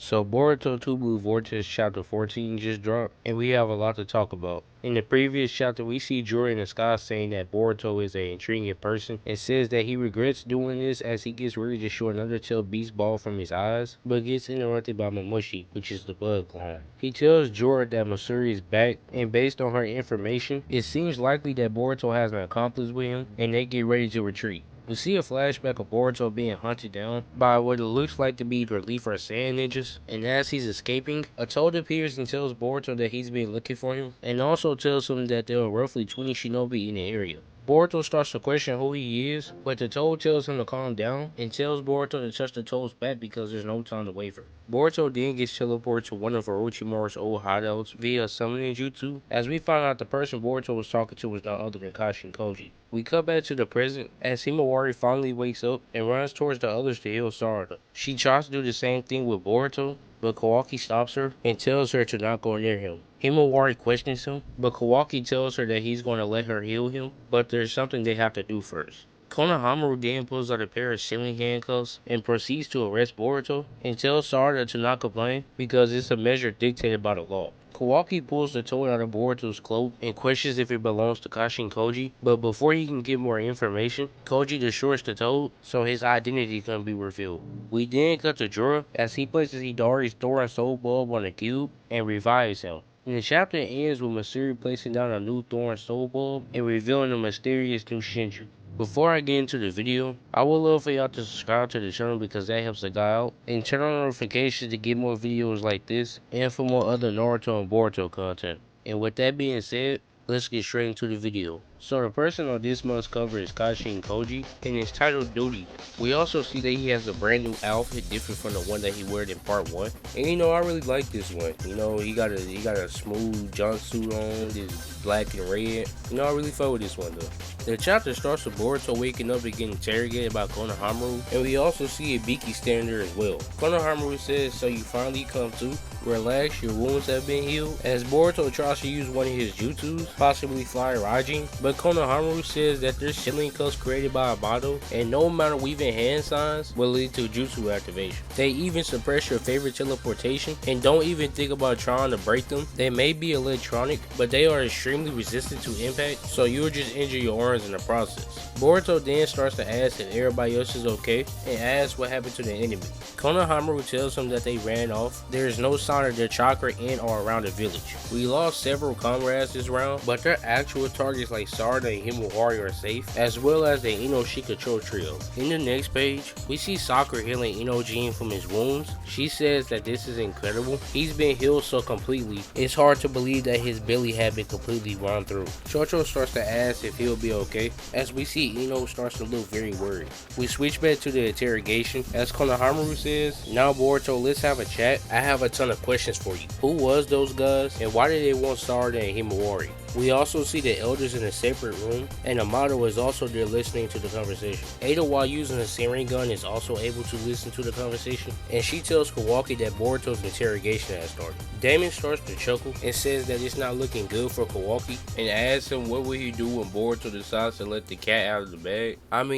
So Boruto 2 Blue Vortex chapter 14 just dropped, and we have a lot to talk about. In the previous chapter, we see Jura in the sky saying that Boruto is an intriguing person and says that he regrets doing this as he gets ready to shoot another tail beast ball from his eyes, but gets interrupted by Mamushi, which is the blood clone. He tells Jura that Masuri is back, and based on her information, it seems likely that Boruto has an accomplice with him, and they get ready to retreat. We see a flashback of Boruto being hunted down by what it looks like to be either Leaf or Sand Ninjas, and as he's escaping, a Toad appears and tells Boruto that he's been looking for him, and also tells him that there are roughly 20 shinobi in the area. Boruto starts to question who he is, but the Toad tells him to calm down and tells Boruto to touch the Toad's back because there's no time to waver. Boruto then gets teleported to one of Orochimaru's old hideouts via summoning jutsu, as we find out the person Boruto was talking to was none other than Kashin Koji. We cut back to the present as Himawari finally wakes up and runs towards the others to heal Sarada. She tries to do the same thing with Boruto, but Kawaki stops her and tells her to not go near him. Himawari questions him, but Kawaki tells her that he's going to let her heal him, but there's something they have to do first. Konohamaru then pulls out a pair of ceiling handcuffs and proceeds to arrest Boruto and tells Sarada to not complain because it's a measure dictated by the law. Kawaki pulls the toad out of Boruto's cloak and questions if it belongs to Kashin Koji, but before he can get more information, Koji destroys the toad so his identity can be revealed. We then cut to Jura as he places Hidari's Thorin Soul Bulb on the cube and revives him. And the chapter ends with Masuri placing down a new Thorin Soul Bulb and revealing a mysterious new Shinju. Before I get into the video, I would love for y'all to subscribe to the channel because that helps the guy out, and turn on notifications to get more videos like this and for more other Naruto and Boruto content. And with that being said, let's get straight into the video. So the person on this month's cover is Kashin Koji, and it's titled Duty. We also see that he has a brand new outfit different from the one that he wore in part 1. And I really like this one. He got a smooth jumpsuit on, this black and red. I really fuck with this one though. The chapter starts with Boruto waking up and getting interrogated by Konohamaru, and we also see Ibiki standing there as well. Konohamaru says, "So you finally come to? Relax, your wounds have been healed." As Boruto tries to use one of his jutsus, possibly Fly Rajin, but Konohamaru says that there's ceiling cuffs created by Amado, and no amount of weaving hand signs will lead to jutsu activation. They even suppress your favorite teleportation, and don't even think about trying to break them. They may be electronic, but they are extremely resistant to impact, so you'll just injure your arms in the process. Boruto then starts to ask if everybody else is okay, and asks what happened to the enemy. Konohamaru tells him that they ran off. There is no sign of their chakra in or around the village. We lost several comrades this round, but their actual targets like Sarada and Himawari are safe, as well as the Inoshika trio. In the next page, we see Sakura healing Inojin from his wounds. She says that this is incredible. He's been healed so completely, it's hard to believe that his belly had been completely run through. Chocho starts to ask if he'll be okay, as we see Ino starts to look very worried. We switch back to the interrogation, as Konohamaru says, "Now Boruto, let's have a chat. I have a ton of questions for you. Who was those guys, and why did they want Sarada and Himawari?" We also see the elders in a separate room, and Amado is also there listening to the conversation. Ada, while using a siren gun, is also able to listen to the conversation, and she tells Kawaki that Boruto's interrogation has started. Damon starts to chuckle and says that it's not looking good for Kawaki, and asks him what will he do when Boruto decides to let the cat out of the bag.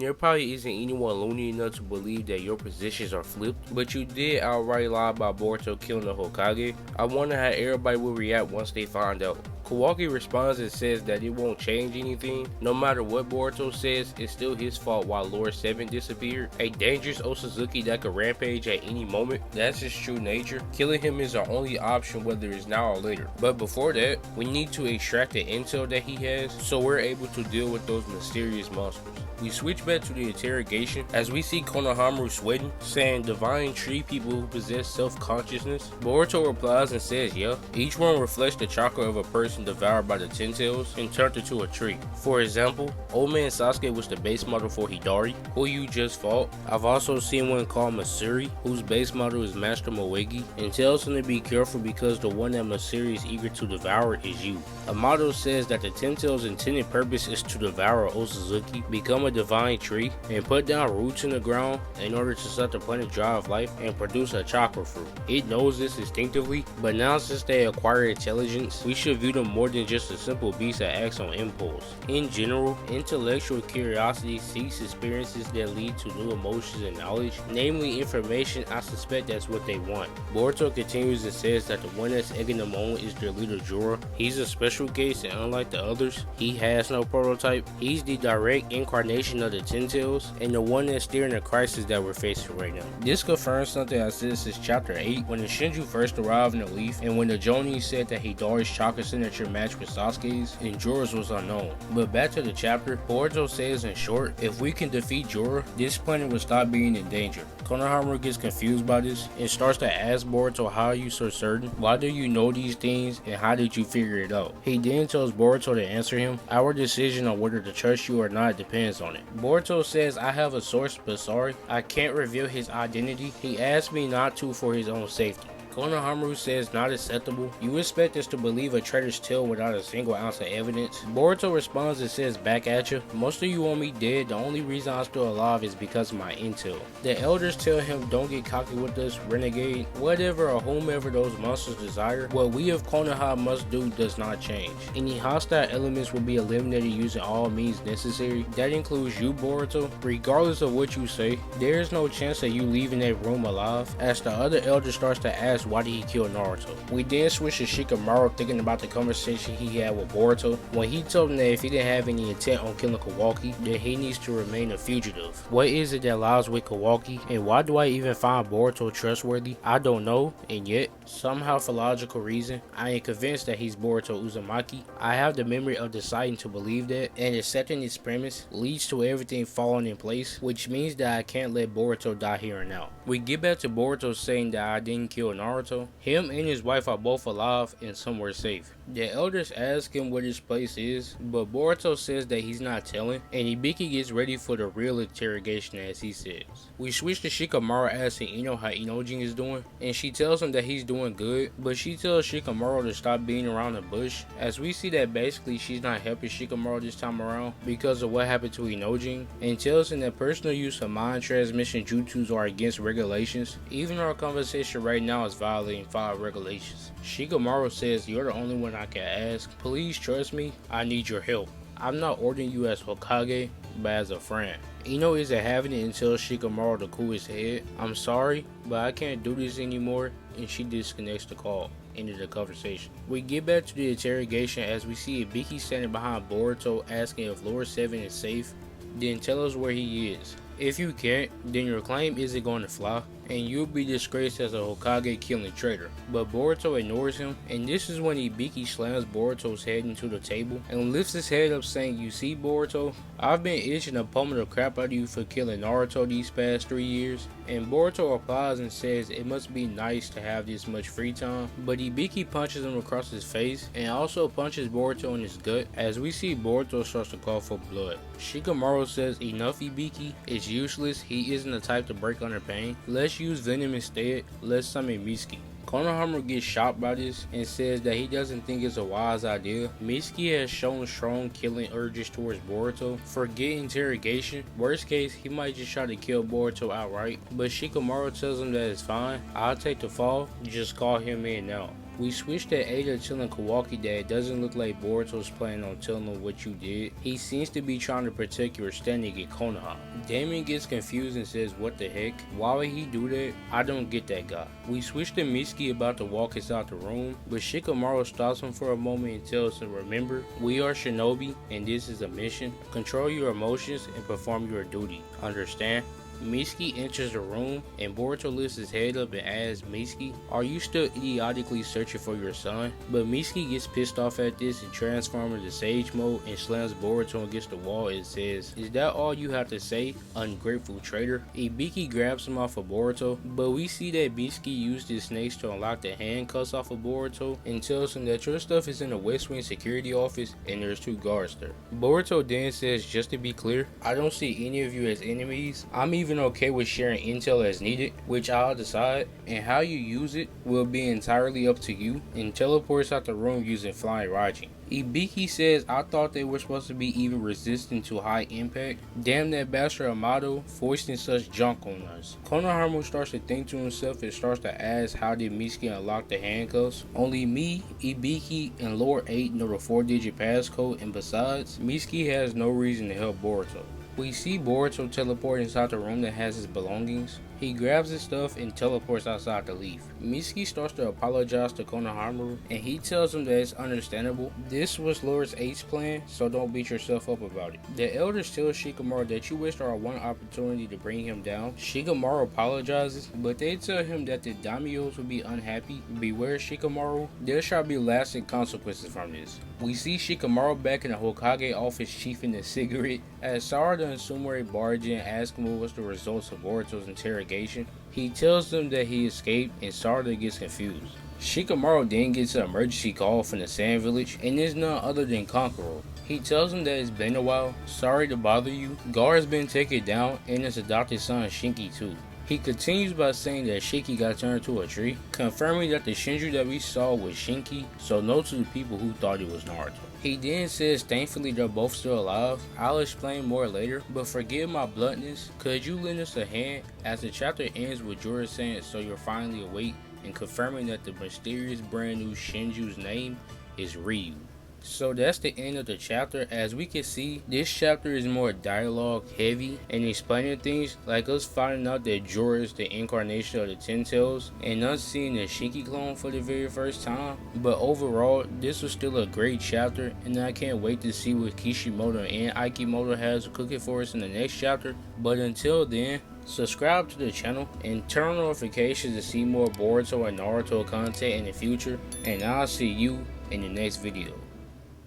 There probably isn't anyone loony enough to believe that your positions are flipped, but you did outright lie about Boruto killing the Hokage. I wonder how everybody will react once they find out. Kawaki responds and says that it won't change anything. No matter what Boruto says, it's still his fault while Lord 7 disappeared. A dangerous Osazuki that could rampage at any moment. That's his true nature. Killing him is our only option, whether it's now or later. But before that, we need to extract the intel that he has, so we're able to deal with those mysterious monsters. We switch back to the interrogation as we see Konohamaru sweating, saying divine tree people who possess self-consciousness. Boruto replies and says, yeah, each one reflects the chakra of a person devoured by the Ten Tails and turned into a tree. For example, Old Man Sasuke was the base model for Hidari, who you just fought. I've also seen one called Masuri, whose base model is Master Moegi, and tells him to be careful because the one that Masuri is eager to devour is you. Amado says that the Ten Tails' intended purpose is to devour Osazuki, become a a divine tree and put down roots in the ground in order to set the planet dry of life and produce a chakra fruit. It knows this instinctively, but now since they acquire intelligence, we should view them more than just a simple beast that acts on impulse. In general, intellectual curiosity seeks experiences that lead to new emotions and knowledge, namely information. I suspect that's what they want. Boruto continues and says that the one that's egging them on is their leader Jorah. He's a special case, and unlike the others, he has no prototype. He's the direct incarnation of the Ten Tails, and the one that's steering the crisis that we're facing right now. This confirms something I said since chapter 8, when the Shinju first arrived in the Leaf, and when the Jonin said that Hidari's chakra signature matched with Sasuke's, and Jorah's was unknown. But back to the chapter, Boruto says in short, if we can defeat Jorah, this planet will stop being in danger. Konoha gets confused by this and starts to ask Boruto, how are you so certain? Why do you know these things, and how did you figure it out? He then tells Boruto to answer him, our decision on whether to trust you or not depends on it. Boruto says, I have a source, but sorry, I can't reveal his identity. He asked me not to for his own safety. Konoha says not acceptable. You expect us to believe a traitor's tale without a single ounce of evidence? Boruto responds and says back at you. Most of you want me dead. The only reason I'm still alive is because of my intel. The elders tell him don't get cocky with us, renegade. Whatever or whomever those monsters desire, what we of Konoha must do does not change. Any hostile elements will be eliminated using all means necessary. That includes you, Boruto. Regardless of what you say, there is no chance of you leaving that room alive. As the other elder starts to ask why did he kill Naruto. We then switch to Shikamaru thinking about the conversation he had with Boruto when he told him that if he didn't have any intent on killing Kawaki, then he needs to remain a fugitive. What is it that lies with Kawaki, and why do I even find Boruto trustworthy? I don't know, and yet, somehow for logical reason, I am convinced that he's Boruto Uzumaki. I have the memory of deciding to believe that, and accepting this premise leads to everything falling in place, which means that I can't let Boruto die here and now. We get back to Boruto saying that I didn't kill Naruto. Him and his wife are both alive and somewhere safe. The elders ask him what his place is, but Boruto says that he's not telling, and Ibiki gets ready for the real interrogation as he says. We switch to Shikamaru asking Ino how Inojin is doing, and she tells him that he's doing good, but she tells Shikamaru to stop being around the bush, as we see that basically she's not helping Shikamaru this time around because of what happened to Inojin, and tells him that personal use of mind transmission jutsus are against regulations. Even our conversation right now is violating 5 regulations. Shikamaru says, you're the only one I can ask. Please trust me. I need your help. I'm not ordering you as Hokage, but as a friend. Ino isn't having it and tells Shikamaru to cool his head. I'm sorry, but I can't do this anymore, and she disconnects the call. End of the conversation. We get back to the interrogation as we see Ibiki standing behind Boruto asking if Lord 7 is safe. Then tell us where he is. If you can't, then your claim isn't going to fly, and you'll be disgraced as a Hokage killing traitor. But Boruto ignores him, and this is when Ibiki slams Boruto's head into the table and lifts his head up saying, you see Boruto, I've been itching to pummel the crap out of you for killing Naruto these past 3 years. And Boruto replies and says it must be nice to have this much free time, but Ibiki punches him across his face and also punches Boruto in his gut as we see Boruto starts to call for blood. Shikamaru says enough Ibiki, it's useless, he isn't the type to break under pain. Let's use venom instead, let's summon Mitsuki. Konoha gets shocked by this and says that he doesn't think it's a wise idea. Mitsuki has shown strong killing urges towards Boruto. Forget interrogation. Worst case, he might just try to kill Boruto outright. But Shikamaru tells him that it's fine. I'll take the fall. Just call him in now. We switched to Ada telling Kawaki that it doesn't look like Boruto's planning on telling him what you did. He seems to be trying to protect your standing at Konoha. Damien gets confused and says, what the heck? Why would he do that? I don't get that guy. We switch to Mitsuki about to walk us out the room, but Shikamaru stops him for a moment and tells him, remember, we are shinobi and this is a mission. Control your emotions and perform your duty. Understand? Mitsuki enters the room and Boruto lifts his head up and asks Mitsuki, are you still idiotically searching for your son? But Mitsuki gets pissed off at this and transforms into Sage mode and slams Boruto against the wall and says, is that all you have to say, ungrateful traitor? Ibiki grabs him off of Boruto, but we see that Mitsuki used his snakes to unlock the handcuffs off of Boruto and tells him that your stuff is in the West Wing security office and there's 2 guards there. Boruto then says, just to be clear, I don't see any of you as enemies. I'm even even okay with sharing intel as needed, which I'll decide, and how you use it will be entirely up to you, and teleports out the room using flying Raji. Ibiki says, I thought they were supposed to be even resistant to high impact. Damn that bastard Amato foisting such junk on us. Konohamaru starts to think to himself and starts to ask how did Mitsuki unlock the handcuffs. Only me, Ibiki, and Lord 8 know the 4-digit passcode, and besides, Mitsuki has no reason to help Boruto. We see Boruto teleport inside the room that has his belongings. He grabs his stuff and teleports outside to leave. Mitsuki starts to apologize to Konohamaru, and he tells him that it's understandable. This was Lord 8's plan, so don't beat yourself up about it. The elders tell Shikamaru that you wished her one opportunity to bring him down. Shikamaru apologizes, but they tell him that the daimyos will be unhappy. Beware Shikamaru, there shall be lasting consequences from this. We see Shikamaru back in the Hokage office chiefing a cigarette. As Sarada and Sumire barge in and ask him what was the results of Boruto's interrogation, he tells them that he escaped, and Sarada gets confused. Shikamaru then gets an emergency call from the Sand Village, and it's none other than Kankuro. He tells him that it's been a while, sorry to bother you, Gar has been taken down, and his adopted son Shinki too. He continues by saying that Shinki got turned to a tree, confirming that the shinju that we saw was Shinki, so no to the people who thought it was Naruto. He then says thankfully they're both still alive. I'll explain more later, but forgive my bluntness, could you lend us a hand, as the chapter ends with Jorah saying so you're finally awake, and confirming that the mysterious brand new Shinju's name is Ryu. So that's the end of the chapter. As we can see, this chapter is more dialogue heavy and explaining things, like us finding out that Jorah is the incarnation of the Ten Tails, and us seeing the Shinki clone for the very first time. But overall, this was still a great chapter, and I can't wait to see what Kishimoto and Aikimoto has cooking for us in the next chapter. But until then, subscribe to the channel and turn on notifications to see more Boruto and Naruto content in the future, and I'll see you in the next video.